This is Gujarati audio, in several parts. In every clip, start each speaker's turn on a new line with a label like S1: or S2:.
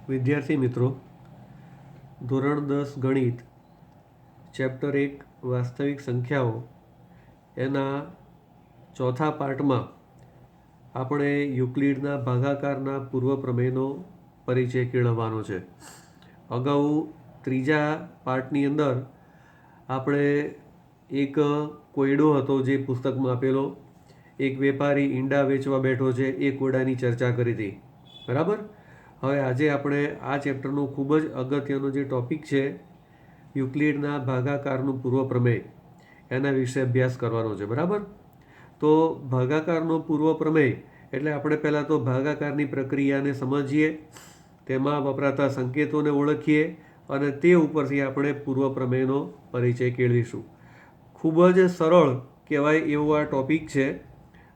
S1: વિદ્યાર્થી મિત્રો, ધોરણ 10 ગણિત ચેપ્ટર 1 વાસ્તવિક સંખ્યાઓ એના ચોથા પાર્ટમાં આપણે યુક્લિડના ભાગાકારના પૂર્વ પ્રમેયનો પરિચય કેળવવાનો છે. અગાઉ ત્રીજા પાર્ટની અંદર આપણે એક કોયડો હતો જે પુસ્તકમાં આપેલો, એક વેપારી ઈંડા વેચવા બેઠો છે એ કોયડાની ચર્ચા કરી હતી. બરાબર. હવે આજે આપણે આ ચેપ્ટરનો ખૂબ જ અગત્યનો જે ટૉપિક છે યુક્લિડના ભાગાકારનું પૂર્વ પ્રમેય એના વિશે અભ્યાસ કરવાનો છે. બરાબર. તો ભાગાકારનો પૂર્વ પ્રમેય એટલે આપણે પહેલાં તો ભાગાકારની પ્રક્રિયાને સમજીએ, તેમાં વપરાતા સંકેતોને ઓળખીએ અને તે ઉપરથી આપણે પૂર્વ પ્રમેયનો પરિચય કેળવીશું. ખૂબ જ સરળ કહેવાય એવો આ ટૉપિક છે.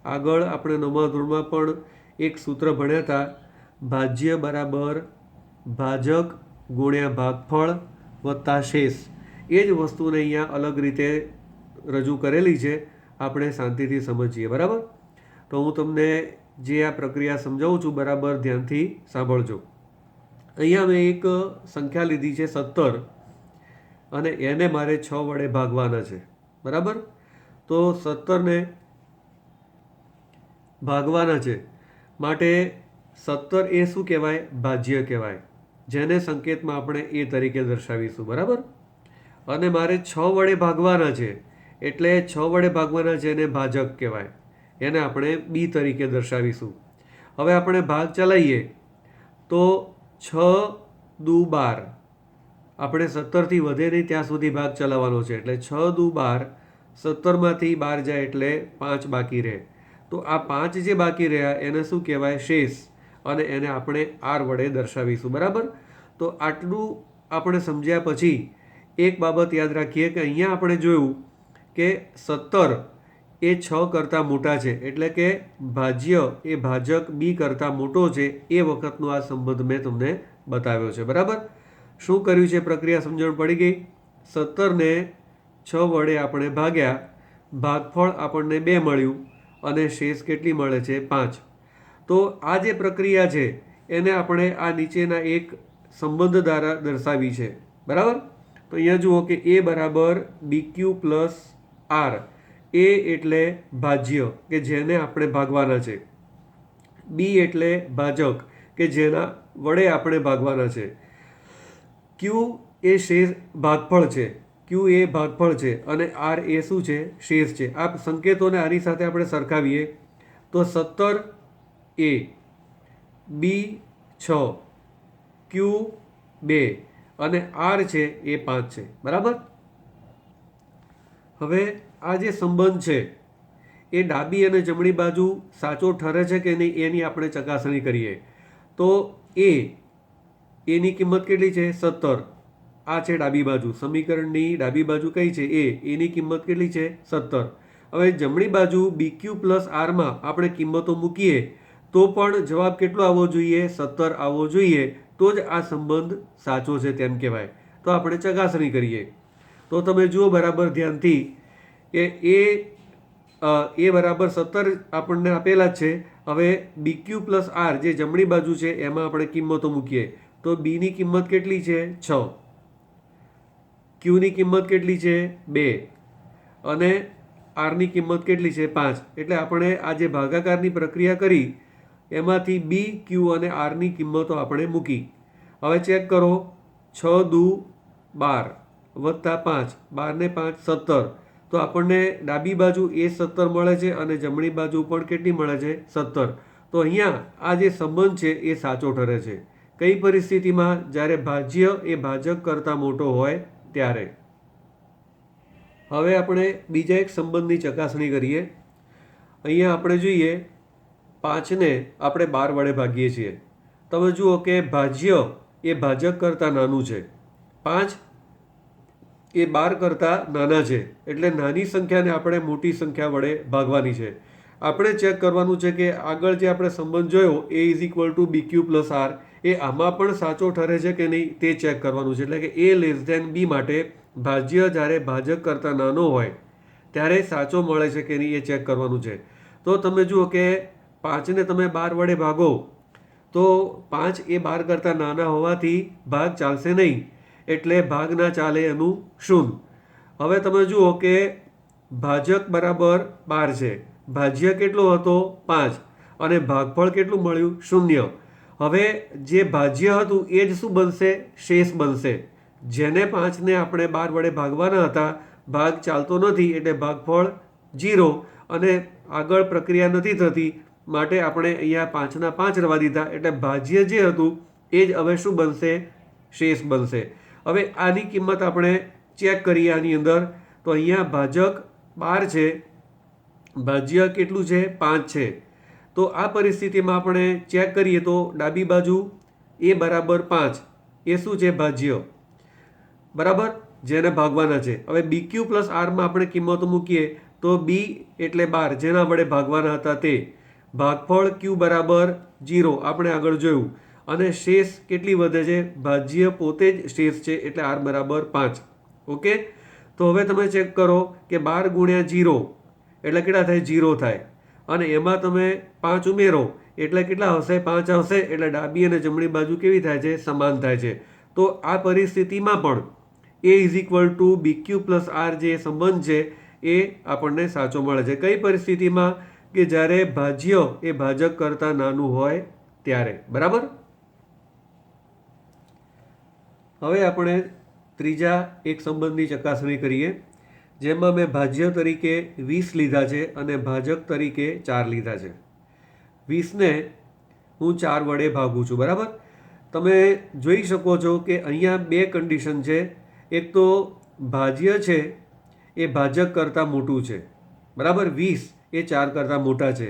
S1: આગળ આપણે 9મા ધોરણમાં પણ એક સૂત્ર ભણ્યા હતા, ભાજ્ય બરાબર ભાજક ગુણ્યા ભાગફળ વત્તા શેષ. એ જ વસ્તુને અહીંયા અલગ રીતે રજૂ કરેલી છે, આપણે શાંતિથી સમજીએ. બરાબર. તો હું તમને જે આ પ્રક્રિયા સમજાવું છું બરાબર ધ્યાનથી સાંભળજો. અહીંયા મેં એક સંખ્યા લીધી છે 17 અને એને મારે 6 વડે ભાગવાના છે. બરાબર. તો 17ને ભાગવાના છે માટે 17 એ શું કહેવાય? ભાજ્ય કહેવાય, જેને સંકેતમાં આપણે એ તરીકે દર્શાવીશું. બરાબર. અને મારે 6 વડે ભાગવાના છે એટલે 6 વડે ભાગવાના છે એને ભાજક કહેવાય, એને આપણે બી તરીકે દર્શાવીશું. હવે આપણે ભાગ ચલાવીએ તો 6 દુ 12, આપણે 17થી વધે નહીં ત્યાં સુધી ભાગ ચલાવવાનો છે એટલે 6 દુ 12, 17માંથી 12 જાય એટલે 5 બાકી રહે. તો આ 5 જે બાકી રહ્યા એને શું કહેવાય? શેષ. અને એને આપણે આર વડે દર્શાવીશું. બરાબર. તો આટલું આપણે સમજ્યા પછી એક બાબત યાદ રાખીએ કે અહીંયા આપણે જોયું કે 17 એ 6 કરતાં મોટા છે એટલે કે ભાજ્ય એ ભાજક બી કરતાં મોટો છે. એ વખતનો આ સંબંધ મેં તમને બતાવ્યો છે. બરાબર. શું કર્યું છે? પ્રક્રિયા સમજણ પડી ગઈ? 17ને 6 વડે આપણે ભાગ્યા, ભાગફળ આપણને 2 મળ્યું અને શેષ કેટલી મળે છે? 5. તો આ જે પ્રક્રિયા છે એને આપણે આ નીચેના એક સંબંધ દ્વારા દર્શાવી છે. બરાબર. તો અહીંયા જુઓ કે એ બરાબર BQ પ્લસ આર. એ એટલે ભાજ્ય કે જેને આપણે ભાગવાના છે, બી એટલે ભાજક કે જેના વડે આપણે ભાગવાના છે, ક્યુ એ શેષ ભાગફળ છે, ક્યુ એ ભાગફળ છે અને આર એ શું છે? શેષ છે. આ સંકેતોને આની સાથે આપણે સરખાવીએ તો 17 એ, બી 6, ક્યુ 2 અને આર છે એ 5 છે. બરાબર. હવે આ જે સંબંધ છે એ ડાબી અને જમણી બાજુ સાચો ઠરે છે કે નહીં એની આપણે ચકાસણી કરીએ. તો એની કિંમત કેટલી છે? 17. આ છે ડાબી બાજુ, સમીકરણની ડાબી બાજુ કઈ છે? એની કિંમત કેટલી છે? 17. હવે જમણી બાજુ BQ પ્લસ આરમાં આપણે કિંમતો મૂકીએ તો પણ જવાબ કેટલો આવવો જોઈએ? 17 આવવો જોઈએ. તો જ આ સંબંધ સાચો છે તેમ કહેવાય. તો આપણે ચકાસણી કરીએ. તો તમે જુઓ બરાબર ધ્યાનથી કે એ બરાબર 17 આપણને આપેલા જ છે. હવે BQ પ્લસ આર જે જમણી બાજુ છે એમાં આપણે કિંમતો મૂકીએ તો બીની કિંમત કેટલી છે? 6. ક્યુની કિંમત કેટલી છે? 2. અને આરની કિંમત કેટલી છે? 5. એટલે આપણે આ જે ભાગાકારની પ્રક્રિયા કરી એમાંથી બી, ક્યુ અને આરની કિંમતો આપણે મૂકી. હવે ચેક કરો. 6 દુ 12 વત્તા 5, 12 ને 5 17. તો આપણને ડાબી બાજુ એ 17 મળે છે અને જમણી બાજુ પણ કેટલી મળે છે? 17. તો અહીંયા આ જે સંબંધ છે એ સાચો ઠરે છે. કઈ પરિસ્થિતિમાં? જ્યારે ભાજ્ય એ ભાજક કરતાં મોટો હોય ત્યારે. હવે આપણે બીજા એક સંબંધની ચકાસણી કરીએ. અહીંયા આપણે જોઈએ 5ને આપણે 12 વડે ભાગીએ છીએ. તમે જુઓ કે ભાજ્ય એ ભાજક કરતાં નાનું છે, 5 એ 12 કરતાં નાના છે એટલે નાની સંખ્યાને આપણે મોટી સંખ્યા વડે ભાગવાની છે. આપણે ચેક કરવાનું છે કે આગળ જે આપણે સંબંધ જોયો a is equal to BQ plus r, એ આમાં પણ સાચો ઠરે છે કે નહીં તે ચેક કરવાનું છે. એટલે કે એ લેસ ધેન બી માટે ભાજ્ય જ્યારે ભાજક કરતાં નાનો હોય ત્યારે સાચો મળે છે કે નહીં એ ચેક કરવાનું છે. તો તમે જુઓ કે 5ને તમે 12 વડે ભાગો તો 5 એ 12 કરતાં નાના હોવાથી ભાગ ચાલશે નહીં, એટલે ભાગ ના ચાલે એનું શૂન્ય. હવે તમે જુઓ કે ભાજક બરાબર 12 છે, ભાજ્ય કેટલો હતો 5 અને ભાગફળ કેટલું મળ્યું 0. હવે જે ભાજ્ય હતું એ જ શું બનશે, શેષ બનશે. જેને 5ને આપણે 12 વડે ભાગવાના હતા, ભાગ ચાલતો નથી એટલે ભાગફળ 0 અને આગળ પ્રક્રિયા નથી થતી, માટે આપણે અહીંયા 5ના 5 રવા દીધા, એટલે ભાજ્ય જે હતું એ જ હવે શું બનશે, શેષ બનશે. હવે આની કિંમત આપણે ચેક કરીએ આની અંદર, તો અહીંયા ભાજક 12 છે, ભાજ્ય કેટલું છે 5 છે. તો આ પરિસ્થિતિમાં આપણે ચેક કરીએ તો ડાબી બાજુ એ બરાબર 5 એ શું છે, ભાજ્ય બરાબર, જેને ભાગવાના છે. હવે BQ પ્લસ આરમાં આપણે કિંમતો મૂકીએ તો બી એટલે 12 જેના વડે ભાગવાના હતા તે, ભાગફળ Q બરાબર 0 આપણે આગળ જોયું, અને શેષ કેટલી વધે છે, ભાજ્ય પોતે જ શેષ છે એટલે R બરાબર 5. ઓકે, તો હવે તમે ચેક કરો કે 12 ગુણ્યા 0 એટલે કેટલા થાય, 0 થાય, અને એમાં તમે 5 ઉમેરો એટલે કેટલા આવશે, 5 આવશે, એટલે ડાબી અને જમણી બાજુ કેવી થાય છે, સમાન થાય છે. તો આ પરિસ્થિતિમાં પણ A is equal to BQ plus R જે સંબંધ છે એ આપણને સાચો મળે છે. કઈ પરિસ્થિતિમાં, કે જ્યારે ભાજ્ય એ ભાજક કરતાં નાનું હોય ત્યારે. બરાબર. હવે આપણે ત્રીજા એક સંબંધની ચકાસણી કરીએ, જેમાં મેં ભાજ્ય તરીકે 20 લીધા છે અને ભાજક તરીકે 4 લીધા છે. 20ને હું 4 વડે ભાગું છું. બરાબર. તમે જોઈ શકો છો કે અહીંયા બે કન્ડિશન છે. એક તો ભાજ્ય છે એ ભાજક કરતાં મોટું છે, બરાબર, 20 એ 4 કરતાં મોટા છે,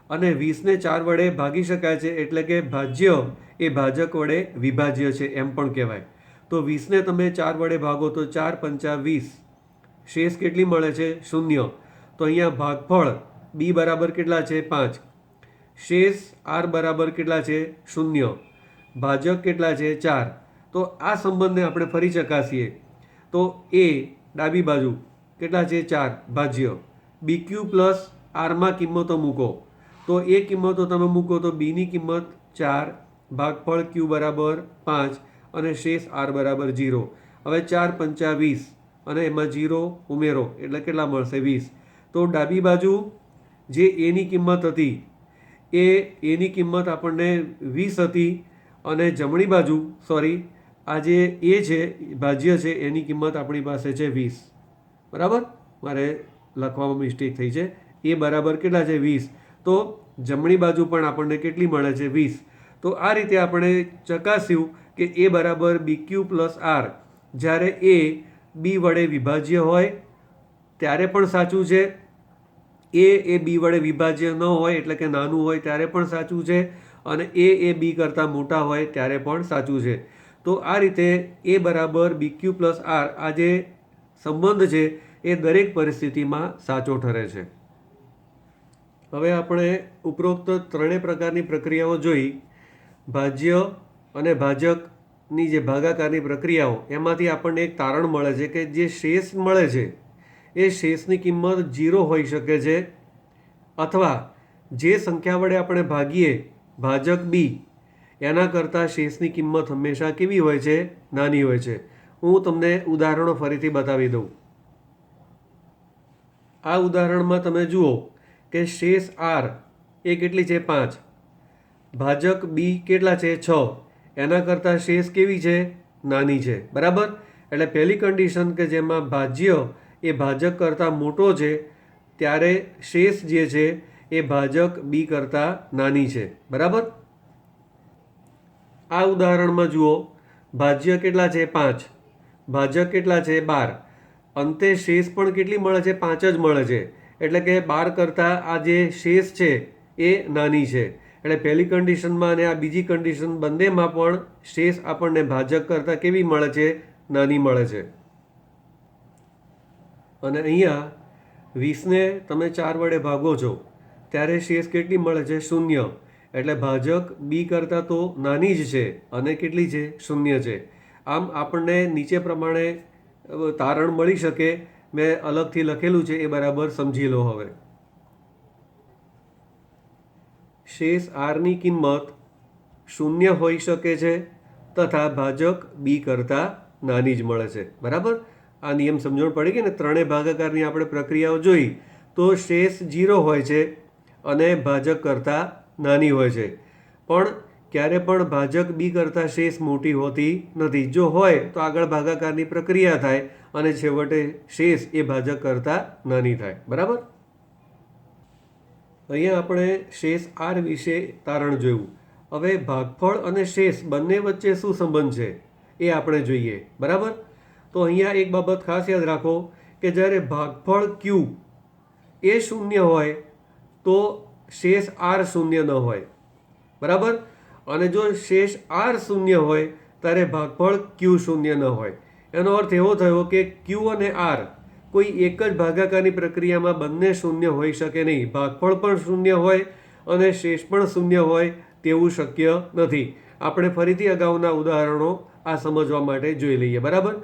S1: અને 20ને 4 વડે ભાગી શકાય છે, એટલે કે ભાજ્ય એ ભાજક વડે વિભાજ્ય છે એમ પણ કહેવાય. તો 20ને તમે 4 વડે ભાગો તો 4 પંચા 20, શેષ કેટલી મળે છે, 0. તો અહીંયા ભાગફળ B બરાબર કેટલા છે, 5, શેષ R બરાબર કેટલા છે, 0, ભાજક કેટલા છે, 4. તો આ સંબંધને આપણે ફરી ચકાસીએ તો A ડાબી બાજુ કેટલા છે, 4 ભાજ્ય, BQ પ્લસ Rમાં કિંમતો મૂકો તો એ કિંમતો તમે મૂકો તો Bની કિંમત 4, ભાગફળ Q બરાબર 5 અને શેષ R બરાબર 0. હવે 4 પંચા 20 અને એમાં 0 ઉમેરો એટલે કેટલા મળશે, 20. તો ડાબી બાજુ જે એની કિંમત હતી એ એની કિંમત આપણને 20 હતી, અને જમણી બાજુ આ જે એ છે ભાજ્ય છે એની કિંમત આપણી પાસે છે 20. બરાબર, મારે લખવામાં મિસ્ટેક થઈ છે. એ બરાબર કેટલા છે, 20. તો જમણી બાજુ પણ આપણને કેટલી મળે છે, 20. તો આ રીતે આપણે ચકાસ્યું કે એ બરાબર BQ પ્લસ R જ્યારે એ B વડે વિભાજ્ય હોય ત્યારે પણ સાચું છે, એ B વડે વિભાજ્ય ન હોય એટલે કે નાનું હોય ત્યારે પણ સાચું છે, અને એ B કરતાં મોટા હોય ત્યારે પણ સાચું છે. તો આ રીતે એ બરાબર BQ પ્લસ R આ જે સંબંધ છે એ દરેક પરિસ્થિતિમાં સાચો ઠરે છે. હવે આપણે ઉપરોક્ત ત્રણેય પ્રકારની પ્રક્રિયાઓ જોઈ. ભાજ્ય અને ભાજકની જે ભાગાકારની પ્રક્રિયાઓ, એમાંથી આપણને એક તારણ મળે છે કે જે શેષ મળે છે એ શેષની કિંમત 0 હોઈ શકે છે, અથવા જે સંખ્યા વડે આપણે ભાગીએ ભાજક B એના કરતાં શેષની કિંમત હંમેશા કેવી હોય છે, નાની હોય છે. હું તમને ઉદાહરણો ફરીથી બતાવી દઉં. આ ઉદાહરણમાં તમે જુઓ કે શેષ R એ કેટલી છે, 5, ભાજક B કેટલા છે, 6, એના કરતાં શેષ કેવી છે, નાની છે. બરાબર. એટલે પહેલી કન્ડિશન કે જેમાં ભાજ્ય એ ભાજક કરતાં મોટો છે ત્યારે શેષ જે છે એ ભાજક B કરતાં નાની છે. બરાબર. આ ઉદાહરણમાં જુઓ, ભાજ્ય કેટલા છે, 5, ભાજક કેટલા છે, 12, અંતે શેષ પણ કેટલી મળે છે, 5 જ મળે છે. એટલે કે 12 કરતાં આ જે શેષ છે એ નાની છે. એટલે પહેલી કન્ડિશનમાં અને આ બીજી કન્ડિશન બંનેમાં પણ શેષ આપણને ભાજક કરતાં કેવી મળે છે, નાની મળે છે. અને અહીંયા 20ને તમે 4 વડે ભાગો છો ત્યારે શેષ કેટલી મળે છે, 0. એટલે ભાજક B કરતાં તો નાની જ છે અને કેટલી છે, 0 છે. આમ આપણને નીચે પ્રમાણે તારણ મળી શકે. મેં અલગથી લખેલું છે એ બરાબર સમજી લો. હવે શેષ Rની કિંમત શૂન્ય હોઈ શકે છે તથા ભાજક બી કરતાં નાની જ મળે છે. બરાબર, આ નિયમ સમજણ પડી ગઈ ને. ત્રણેય ભાગાકારની આપણે પ્રક્રિયાઓ જોઈ તો શેષ 0 હોય છે અને ભાજક કરતાં નાની હોય છે, પણ ક્યારે પણ ભાજક બી કરતાં શેષ મોટી હોતી નથી. જો હોય તો આગળ ભાગાકારની પ્રક્રિયા થાય અને છેવટે શેષ એ ભાજક કરતાં નાની થાય. બરાબર, અહીંયા આપણે શેષ આર વિશે તારણ જોયું. હવે ભાગફળ અને શેષ બંને વચ્ચે શું સંબંધ છે એ આપણે જોઈએ. બરાબર, તો અહીંયા એક બાબત ખાસ યાદ રાખો કે જ્યારે ભાગફળ ક્યુ એ શૂન્ય હોય તો શેષ આર શૂન્ય ન હોય. બરાબર, અને જો શેષ આર શૂન્ય હોય ત્યારે ભાગફળ ક્યુ શૂન્ય ન હોય. એનો અર્થ એવો થયો કે ક્યુ અને આર કોઈ એક જ ભાગાકારની પ્રક્રિયામાં બંને શૂન્ય હોઈ શકે નહીં. ભાગફળ પણ શૂન્ય હોય અને શેષ પણ શૂન્ય હોય તેવું શક્ય નથી. આપણે ફરીથી અગાઉના ઉદાહરણો આ સમજવા માટે જોઈ લઈએ. બરાબર,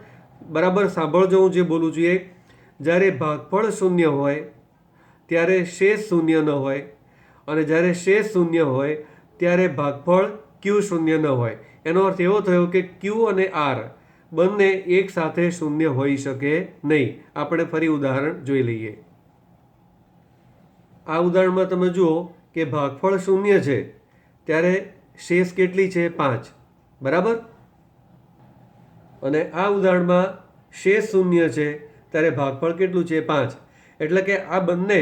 S1: બરાબર સાંભળજો હું જે બોલું છું એ. જ્યારે ભાગફળ શૂન્ય હોય ત્યારે શેષ શૂન્ય ન હોય, અને જ્યારે શેષ શૂન્ય હોય ત્યારે ભાગફળ ક્યુ શૂન્ય ન હોય. એનો અર્થ એવો થયો કે ક્યુ અને આર બંને એક સાથે શૂન્ય હોઈ શકે નહીં. આપણે ફરી ઉદાહરણ જોઈ લઈએ. આ ઉદાહરણમાં તમે જુઓ કે ભાગફળ શૂન્ય છે ત્યારે શેષ કેટલી છે? 5. બરાબર, અને આ ઉદાહરણમાં શેષ શૂન્ય છે ત્યારે ભાગફળ કેટલું છે? 5. એટલે કે આ બંને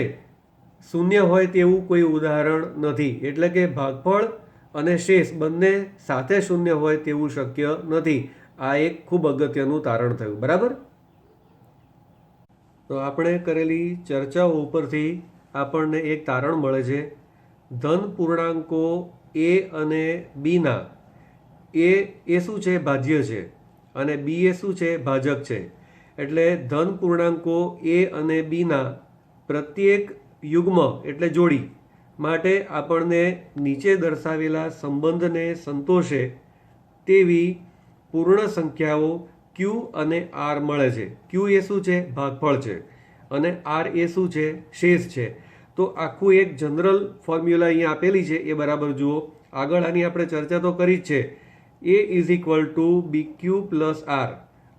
S1: શૂન્ય હોય તેવું કોઈ ઉદાહરણ નથી. એટલે કે ભાગફળ અને શેષ બંને સાથે શૂન્ય હોય તેવું શક્ય નથી. આ એક ખૂબ અગત્યનું તારણ થયું. બરાબર, તો આપણે કરેલી ચર્ચાઓ ઉપરથી આપણને એક તારણ મળે છે. ધન પૂર્ણાંકો એ અને બીના એ શું છે? ભાજ્ય છે, અને બી એ શું છે? ભાજક છે. એટલે ધન પૂર્ણાંકો એ અને બીના પ્રત્યેક યુગ્મ એટલે જોડી માટે આપણને નીચે દર્શાવેલા સંબંધને સંતોષે તેવી પૂર્ણ સંખ્યાઓ ક્યુ અને આર મળે છે. ક્યુ એ શું છે? ભાગફળ છે, અને આર એ શું છે? શેષ છે. તો આખું એક જનરલ ફોર્મ્યુલા અહીંયા આપેલી છે એ બરાબર જુઓ. આગળ આની આપણે ચર્ચા તો કરી જ છે. A is equal to b q plus r.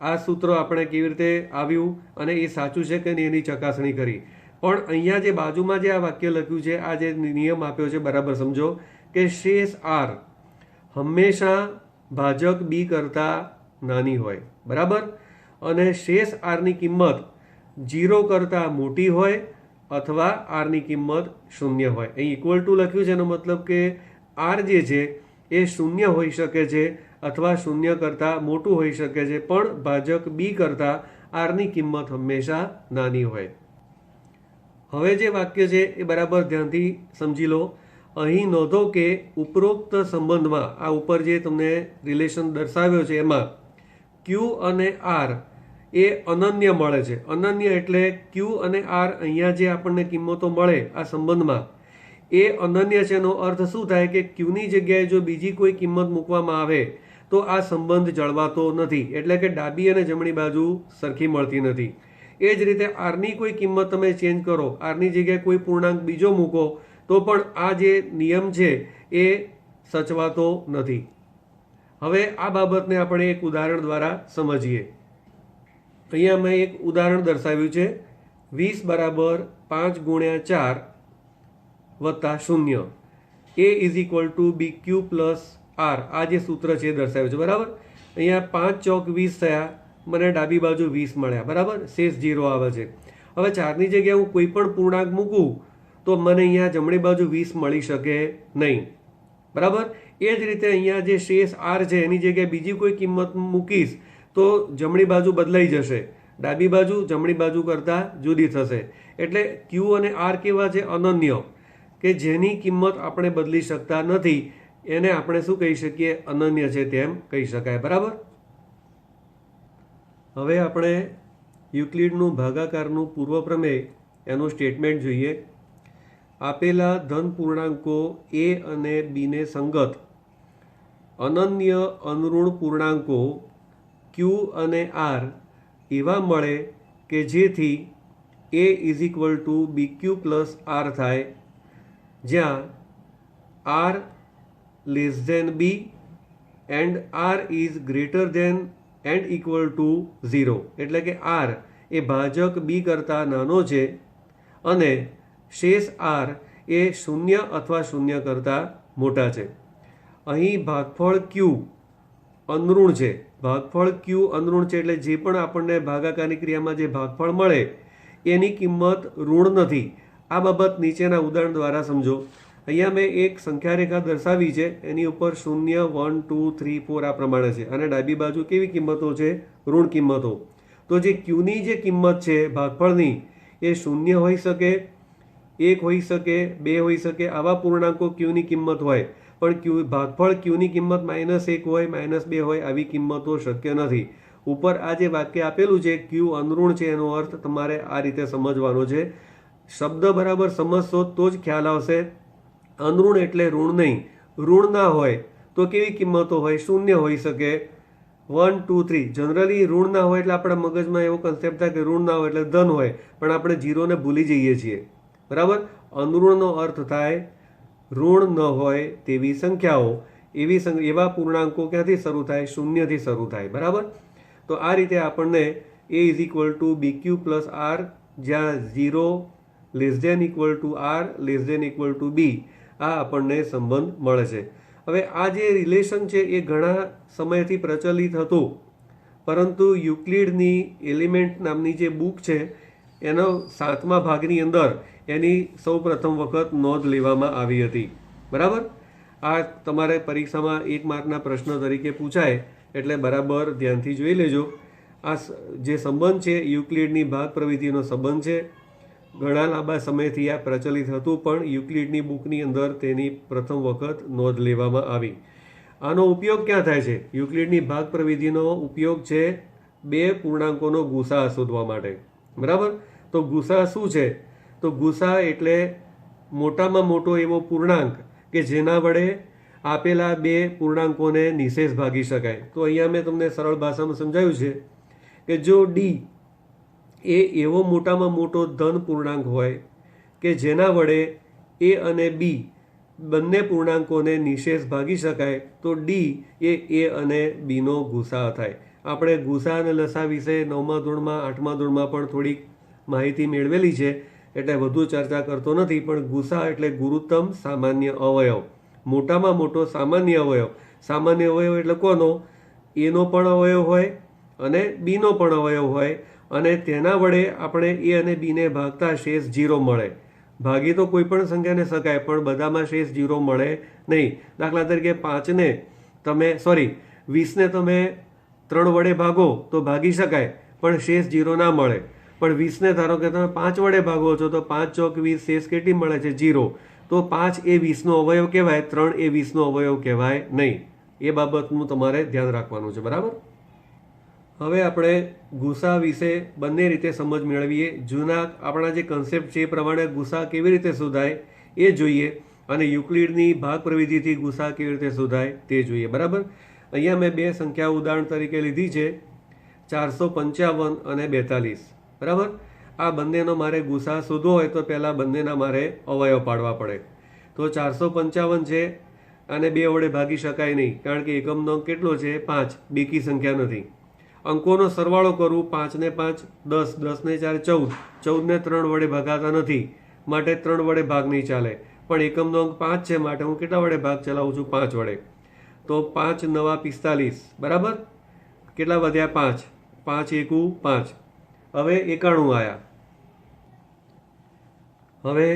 S1: આ સૂત્ર આપણે કેવી રીતે આવ્યું અને એ સાચું છે કે નહીં એની ચકાસણી કરી. પણ અહીંયા જે બાજુમાં જે આ વાક્ય લખ્યું છે, આ જે નિયમ આપ્યો છે બરાબર સમજો કે શેષ આર હંમેશા ભાજક બી કરતાં નાની હોય. બરાબર, અને શેષ આરની કિંમત 0 કરતાં મોટી હોય અથવા આરની કિંમત શૂન્ય હોય. અહીં ઇક્વલ ટુ લખ્યું છે એનો મતલબ કે આર જે છે એ શૂન્ય હોઈ શકે છે અથવા શૂન્ય કરતાં મોટું હોઈ શકે છે, પણ ભાજક બી કરતાં આરની કિંમત હંમેશા નાની હોય. હવે જે વાક્ય છે એ બરાબર ધ્યાનથી સમજી લો. અહીં નોંધો કે ઉપરોક્ત સંબંધમાં આ ઉપર જે તમને રિલેશન દર્શાવ્યો છે એમાં ક્યુ અને આર એ અનન્ય મળે છે. અનન્ય એટલે ક્યુ અને આર અહીંયા જે આપણને કિંમતો મળે આ સંબંધમાં એ અનન્ય છે. એનો અર્થ શું થાય કે ક્યુની જગ્યાએ જો બીજી કોઈ કિંમત મૂકવામાં આવે તો આ સંબંધ જળવાતો નથી. એટલે કે ડાબી અને જમણી બાજુ સરખી મળતી નથી. એ જ રીતે આરની કોઈ કિંમત તમે ચેન્જ કરો, આરની જગ્યાએ કોઈ પૂર્ણાંક બીજો મૂકો તો પણ આ જે નિયમ છે એ સચવાતો નથી. હવે આ બાબતને આપણે એક ઉદાહરણ દ્વારા સમજીએ. અહીંયા મેં એક ઉદાહરણ દર્શાવ્યું છે. 20 બરાબર 5 ગુણ્યા 4 વત્તા 0. A is equal to b q plus r. આ જે સૂત્ર છે એ દર્શાવ્યું છે. બરાબર, અહીંયા 5 ચોક 20 થયા, મને ડાબી બાજુ 20 મળ્યા. બરાબર, શેષ 0 આવે છે. હવે 4ની જગ્યાએ હું કોઈ પણ પૂર્ણાંક મૂકું તો મને અહીંયા જમણી બાજુ 20 મળી શકે નહીં. બરાબર, એ જ રીતે અહીંયા જે શેષ આર છે એની જગ્યાએ બીજી કોઈ કિંમત મૂકીશ તો જમણી બાજુ બદલાઈ જશે, ડાબી બાજુ જમણી બાજુ કરતાં જુદી થશે. એટલે ક્યુ અને આર કેવા છે? અનન્ય, કે જેની કિંમત આપણે બદલી શકતા નથી. એને આપણે શું કહી શકીએ? અનન્ય છે તેમ કહી શકાય. બરાબર, હવે આપણે યુક્લિડનું ભાગાકારનું પૂર્વ પ્રમેય એનું સ્ટેટમેન્ટ જોઈએ. આપેલા ધન પૂર્ણાંકો એ અને બીને સંગત અનન્ય અનુઋણ પૂર્ણાંકો ક્યુ અને આર એવા મળે કે જેથી a is equal to b q plus r થાય, જ્યાં r less than b and r is greater than and equal to 0, એટલે કે આર એ ભાજક બી કરતાં નાનો છે અને શેષ આર એ 0 અથવા 0 કરતાં મોટા છે. અહીં ભાગફળ ક્યુ અનઋણ છે. ભાગફળ ક્યુ અનઋણ છે એટલે જે પણ આપણને ભાગાકારની ક્રિયામાં જે ભાગફળ મળે એની કિંમત ઋણ નથી. આ બાબત નીચેના ઉદાહરણ દ્વારા સમજો. અહીંયા મેં એક સંખ્યા રેખા દર્શાવી છે, એની ઉપર 0, 1, 2, 3, 4 આ પ્રમાણે છે અને ડાબી બાજુ કેવી કિંમતો છે? ઋણ કિંમતો. તો જે ક્યુની જે કિંમત છે ભાગફળની એ 0 હોઈ શકે, 1 હોઈ શકે, 2 હોઈ શકે, આવા પૂર્ણાંકો ક્યુની કિંમત હોય. પણ ભાગફળ ક્યુની કિંમત -1 હોય, -2 હોય, આવી કિંમતો શક્ય નથી. ઉપર આ જે વાક્ય આપેલું છે ક્યુ અનઋણ છે એનો અર્થ તમારે આ રીતે સમજવાનો છે. શબ્દ બરાબર સમજશો તો જ ખ્યાલ આવશે. અનઋણ એટલે ઋણ નહીં. ઋણ ના હોય તો કેવી કિંમતો હોય? 0 હોઈ શકે, 1, 2, 3. જનરલી ઋણ ના હોય એટલે આપણા મગજમાં એવો કન્સેપ્ટ થાય કે ઋણ ના હોય એટલે ધન હોય, પણ આપણે 0ને ભૂલી જઈએ છીએ. બરાબર? અનઋણનો અર્થ થાય ઋણ ન હોય તેવી સંખ્યાઓ. એવા પૂર્ણાંકો ક્યાંથી શરૂ થાય? 0થી શરૂ થાય. બરાબર? તો આ રીતે આપણને a is equal to BQ plus r, જ્યાં 0 less than equal to r less than equal to b, આ આપણને સંબંધ મળે છે. હવે આ જે રિલેશન છે એ ઘણા સમયથી પ્રચલિત હતું, પરંતુ યુક્લિડની એલિમેન્ટ નામની જે બુક છે એનો 7મા ભાગની અંદર એની સૌ પ્રથમ વખત નોંધ લેવામાં આવી હતી. બરાબર? આ તમારે પરીક્ષામાં 1 માર્કના પ્રશ્ન તરીકે પૂછાય એટલે બરાબર ધ્યાનથી જોઈ લેજો. આ જે સંબંધ છે યુક્લિડની ભાગ પ્રવૃત્તિનો સંબંધ છે. ઘણા લાંબા સમયથી આ પ્રચલિત હતું, પણ યુક્લિડની બુકની અંદર તેની પ્રથમ વખત નોંધ લેવામાં આવી. આનો ઉપયોગ ક્યાં થાય છે? યુક્લિડની ભાગ પ્રવૃત્તિનો ઉપયોગ છે 2 પૂર્ણાંકોનો ગુસા શોધવા માટે. બરાબર? તો ગુસા શું છે? તો ગુસા એટલે મોટામાં મોટો એવો પૂર્ણાંક કે જેના વડે આપેલા 2 પૂર્ણાંકોને નિશેષ ભાગી શકાય. તો અહીંયા મેં તમને સરળ ભાષામાં સમજાવ્યું છે કે જો ડી એ એવો મોટામાં મોટો ધન પૂર્ણાંક હોય કે જેના વડે એ અને બી બંને પૂર્ણાંકોને નિશેષ ભાગી શકાય, તો ડી એ અને બીનો ગુસા થાય. આપણે ગુસા અને લસા વિશે 9મા ધોરણમાં 8મા ધોરણમાં પણ થોડીક માહિતી મેળવેલી છે, એટલે વધુ ચર્ચા કરતો નથી. પણ ગુસા એટલે ગુરુત્તમ સામાન્ય અવયવ, મોટામાં મોટો સામાન્ય અવયવ. સામાન્ય અવયવ એટલે કોનો? એનો પણ અવયવ હોય અને બીનો પણ અવયવ હોય, અને તેના વડે આપણે એ અને બીને ભાગતા શેષ 0 મળે. ભાગી તો કોઈ પણ સંખ્યાને શકાય, પણ બધામાં શેષ 0 મળે નહીં. દાખલા તરીકે 20ને તમે 3 વડે ભાગો તો ભાગી શકાય, પણ શેષ 0 ના મળે. પણ 20ને ધારો કે તમે 5 વડે ભાગો છો તો 5 ચોક 20, શેષ કેટલી મળે છે? 0. તો 5 એ 20નો અવયવ કહેવાય, 3 એ 20નો અવયવ કહેવાય નહીં. એ બાબતનું તમારે ધ્યાન રાખવાનું છે. બરાબર? હવે આપણે ગુસા વિશે બંને રીતે સમજ મેળવીએ. જૂના આપણા જે કન્સેપ્ટ છે એ પ્રમાણે ગુસા કેવી રીતે શોધાય એ જોઈએ, અને યુક્લિડની ભાગ પ્રવિધિથી ગુસા કેવી રીતે શોધાય તે જોઈએ. બરાબર? અહીંયા મેં 2 સંખ્યા ઉદાહરણ તરીકે લીધી છે, 455 અને 42. બરાબર? આ બંનેનો મારે ગુસા શોધવો હોય તો પહેલાં બંનેના મારે અવયવ પાડવા પડે. તો 455 છે, આને 2 વડે ભાગી શકાય નહીં, કારણ કે એકમનો અંક કેટલો છે? 5. બેકી સંખ્યા નથી. અંકોનો સરવાળો કરું, 5 ને 5 10, 10 ને 4 14, 14ને 3 વડે ભાગાતા નથી, માટે 3 વડે ભાગ નહીં ચાલે. પણ એકમનો અંક 5 છે, માટે હું કેટલા વડે ભાગ ચલાવું છું? 5 વડે. તો 5 9 45. બરાબર? કેટલા વધ્યા? 5. 5 એકુ 5. હવે 91 આવ્યા. હવે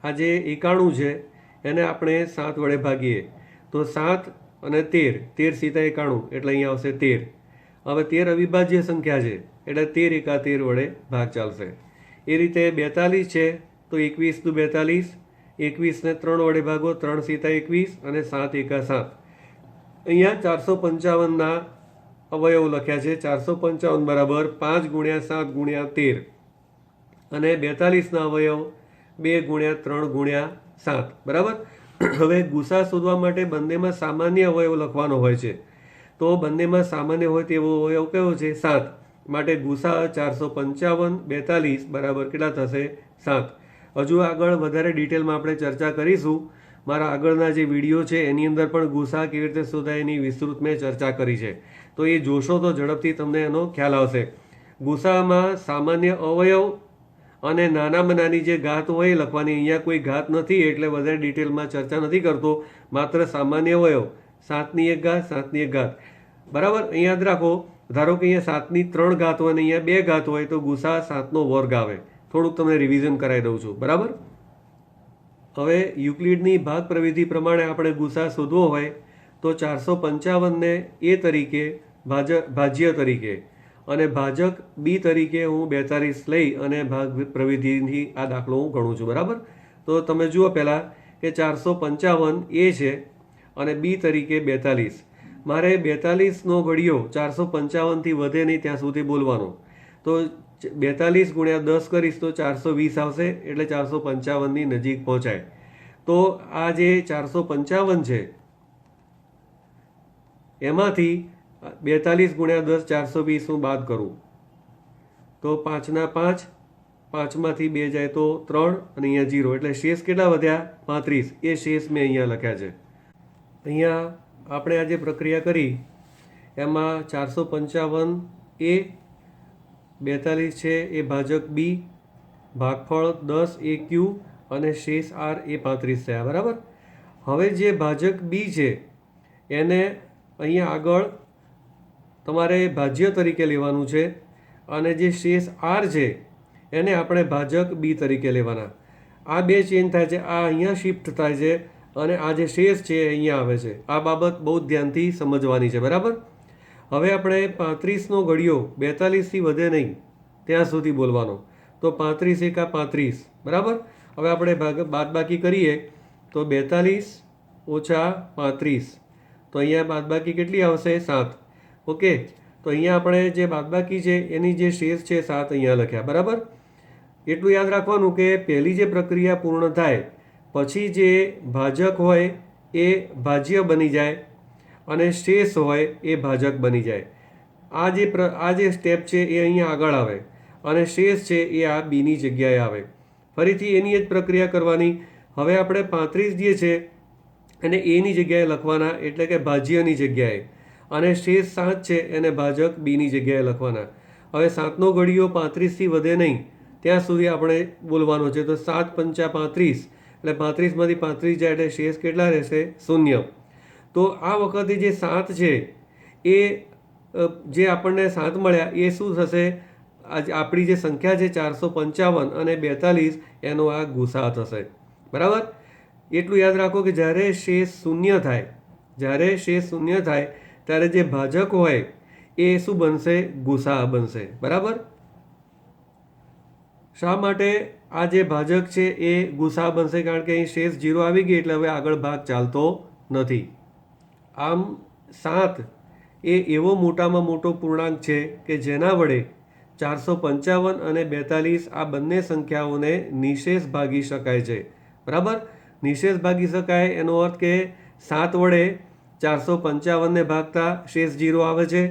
S1: આ જે 91 છે એને આપણે 7 વડે ભાગીએ તો 7 અને 13, 13 સીધા 91, એટલે અહીંયા આવશે 13. હવે 13 અવિભાજ્ય સંખ્યા છે, એટલે 13 એકા 13 વડે ભાગ ચાલશે. એ રીતે 42 છે તો 21 દુ 42, 21ને 3 વડે ભાગો, 3 સીધા 21 અને 7 એકા 7. અહીંયા 455ના અવયવ લખ્યા છે. 455 બરાબર 5 ગુણ્યા 7 ગુણ્યા 13, અને 42ના અવયવ 2 ગુણ્યા 3 ગુણ્યા 7. બરાબર? હવે ગુસા શોધવા માટે બંનેમાં સામાન્ય અવયવ લખવાનો હોય છે. તો બંનેમાં સામાન્ય હોય તેવો અવયવ કયો છે? 7. માટે ગુસા 455 42 બરાબર કેટલા થશે? 7. હજુ આગળ વધારે ડિટેલમાં આપણે ચર્ચા કરીશું, મારા આગળના જે વિડીયો છે એની અંદર પણ ગુસા કેવી રીતે શોધાય એની વિસ્તૃત મેં ચર્ચા કરી છે, તો એ જોશો તો ઝડપથી તમને એનો ખ્યાલ આવશે. ગુસામાં સામાન્ય અવયવ અને નાનામાં નાની જે ઘાત હોય એ લખવાની. અહીંયા કોઈ ઘાત નથી એટલે વધારે ડિટેલમાં ચર્ચા નથી કરતો, માત્ર સામાન્ય અવયવ, 7ની 1 ઘાત, 7ની 1 ઘાત. બરાબર, અહીં યાદ રાખો, ધારો કે અહીંયા 7ની 3 ઘાત હોય અને અહીંયા 2 ઘાત હોય તો ગુસા 7નો વર્ગ આવે. થોડુંક તમને રિવિઝન કરાવી દઉં છું. બરાબર, હવે યુક્લિડની ભાગ પ્રવિધિ પ્રમાણે આપણે ગુસા શોધવો હોય તો 455ને એ તરીકે ભાજ્ય તરીકે અને ભાજક બી તરીકે હું 42 લઈ અને ભાગ પ્રવિધિથી આ દાખલો હું ગણું છું. બરાબર, તો તમે જુઓ પહેલાં કે 455 એ છે અને બી તરીકે 42. મારે 42નો ઘડિયો 455થી વધે નહીં ત્યાં સુધી બોલવાનો. તો 42 ગુણ્યા 10 કરીશ તો 420 આવશે, એટલે 455ની નજીક પહોંચાય. તો આ જે 455 છે એમાંથી 42 ગુણ્યા 10 420 હું બાદ કરું તો 5ના 5, 5માંથી 2 જાય તો 3 અને અહીંયા 0, એટલે શેષ કેટલા વધ્યા? 35. એ શેષ મેં અહીંયા લખ્યા છે. અહીંયા આપણે આ જે પ્રક્રિયા કરી એમાં 455 એ 42 છે એ ભાજક બી, ભાગફળ 10 એ ક્યુ અને શેષ આર એ 35 થયા. બરાબર, હવે જે ભાજક બી છે એને અહીંયા આગળ તમારે ભાજ્ય તરીકે લેવાનું છે અને જે શેષ આર છે એને આપણે ભાજક બી તરીકે લેવાના. આ બે ચેન્જ થાય છે, આ અહીંયા શિફ્ટ થાય છે અને આ જે શેષ છે અહીંયા આવે છે. આ બાબત બહુ ધ્યાનથી સમજવાની છે. બરાબર, હવે આપણે 35નો ઘડિયો 42થી વધે નહીં ત્યાં સુધી બોલવાનો. તો 35 એકા 35. બરાબર, હવે આપણે બાદબાકી કરીએ તો 42 ઓછા 35, તો અહીંયા બાદબાકી કેટલી આવશે? 7. ઓકે, તો અહીંયા આપણે જે બાદબાકી છે એની જે શેષ છે 7 અહીંયા લખ્યા. બરાબર, એટલું યાદ રાખવાનું કે પહેલી જે પ્રક્રિયા પૂર્ણ થાય પછી જે ભાજક હોય એ ભાજ્ય બની જાય અને શેષ હોય એ ભાજક બની જાય. આ જે સ્ટેપ છે એ અહીંયા આગળ આવે અને શેષ છે એ આ બીની જગ્યાએ આવે. ફરીથી એની જ પ્રક્રિયા કરવાની. હવે આપણે 35 જે છે એને એની જગ્યાએ લખવાના, એટલે કે ભાજ્યની જગ્યાએ, અને શેષ 7 છે એને ભાજક બીની જગ્યાએ લખવાના. હવે 7નો ઘડિયો 35થી વધે નહીં ત્યાં સુધી આપણે બોલવાનો છે. તો 7 પંચા 35, એટલે 35માંથી 35 જાય એટલે શેષ કેટલા રહેશે? 0. તો આ વખતે જે 7 છે એ જે આપણને 7 મળ્યા એ શું થશે? આપણી જે સંખ્યા છે 455 અને 42 એનો આ ગુસા થશે. બરાબર, એટલું યાદ રાખો કે જ્યારે શેષ 0 થાય, ત્યારે જે ભાજક હોય એ શું બનશે? ગુસા બનશે. બરાબર, શા માટે આ જે ભાજક છે એ ગુસા બનશે? કારણ કે અહીં શેષ 0 આવી ગઈ એટલે હવે આગળ ભાગ ચાલતો નથી. આમ 7 એ એવો મોટામાં મોટો પૂર્ણાંક છે કે જેના વડે 455 અને 42 આ બંને સંખ્યાઓને નિશેષ ભાગી શકાય છે. બરાબર, નિશેષ ભાગી શકાય એનો અર્થ કે 7 વડે 455ને ભાગતા શેષ 0 આવે છે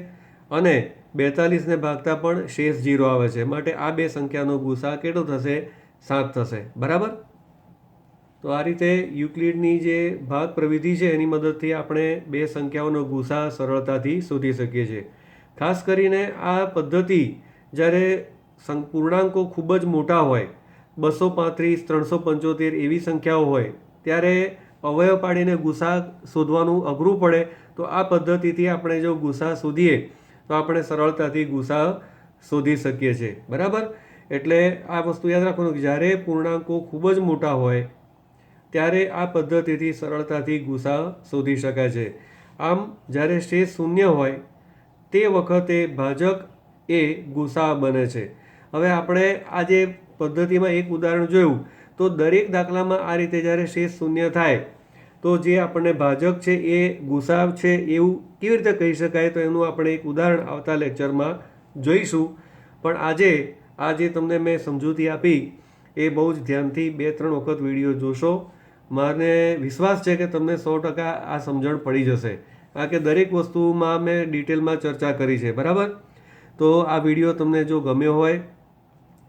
S1: અને 42ને ભાગતા પણ શેષ 0 આવે છે. માટે આ બે સંખ્યાનો ગુસા કેટલો થશે? 7 થશે. બરાબર, તો આ રીતે યુક્લિડની જે ભાગ પ્રવિધિ છે એની મદદથી આપણે બે સંખ્યાઓનો ગુસા સરળતાથી શોધી શકીએ છીએ. ખાસ કરીને આ પદ્ધતિ જ્યારે પૂર્ણાંકો ખૂબ જ મોટા હોય, 235, 375 એવી સંખ્યાઓ હોય ત્યારે અવયવ પાડીને ગુસા શોધવાનું અઘરું પડે. તો આ પદ્ધતિથી આપણે જો ગુસા શોધીએ તો આપણે સરળતાથી ગુસા શોધી શકીએ છીએ. બરાબર, એટલે આ વસ્તુ યાદ રાખવાનું કે જ્યારે પૂર્ણાંકો ખૂબ જ મોટા હોય ત્યારે આ પદ્ધતિથી સરળતાથી ગુસા શોધી શકાય છે. આમ જ્યારે શેષ 0 હોય તે વખતે ભાજક એ ગુસા બને છે. હવે આપણે આ જે પદ્ધતિમાં એક ઉદાહરણ જોયું તો દરેક દાખલામાં આ રીતે જ્યારે શેષ 0 થાય તો જે આપણને ભાજક છે એ ગુસા છે એવું કેવી રીતે કહી શકાય? તો એનું આપણે એક ઉદાહરણ આવતા લેક્ચરમાં જોઈશું. પણ આજે તમને મેં સમજૂતી આપી એ બહુ જ ધ્યાનથી 2-3 વખત વિડીયો જોશો. મને વિશ્વાસ છે કે તમને 100% આ સમજણ પડી જશે, કારણ કે દરેક વસ્તુમાં મેં ડિટેલમાં ચર્ચા કરી છે. બરાબર, તો આ વિડીયો તમને જો ગમ્યો હોય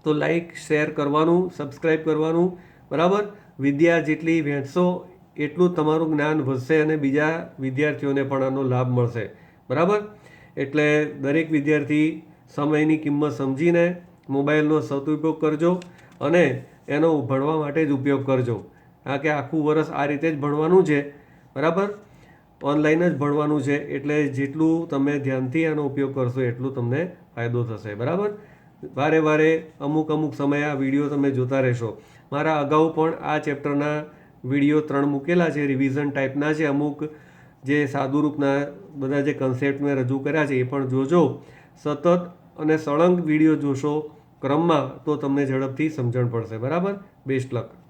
S1: તો લાઈક શેર કરવાનું, સબસ્ક્રાઈબ કરવાનું. બરાબર, વિદ્યા જેટલી વહેંચશો એટલું તમારું જ્ઞાન વધશે અને બીજા વિદ્યાર્થીઓને પણ આનો લાભ મળશે. બરાબર? એટલે દરેક વિદ્યાર્થી સમયની કિંમત સમજીને મોબાઈલનો સદુપયોગ કરજો અને એનો ભણવા માટે જ ઉપયોગ કરજો. કારણ કે આખું વર્ષ આ રીતે જ ભણવાનું છે. બરાબર? ઓનલાઈન જ ભણવાનું છે. એટલે જેટલું તમે ધ્યાનથી આનો ઉપયોગ કરશો એટલું તમને ફાયદો થશે. બરાબર? વારે વારે અમુક સમયે આ વિડીયો તમે જોતા રહેશો. મારા અગાઉ પણ આ ચેપ્ટરના વિડીયો 3 મૂકેલા છે, રિવિઝન ટાઈપના છે. અમુક જે સાદુરૂપના બધા જે કન્સેપ્ટ મેં રજૂ કર્યા છે એ પણ જોજો. સતત અને સળંગ વિડીયો જોશો ક્રમમાં તો તમને ઝડપથી સમજણ પડશે. બરાબર? બેસ્ટ લક.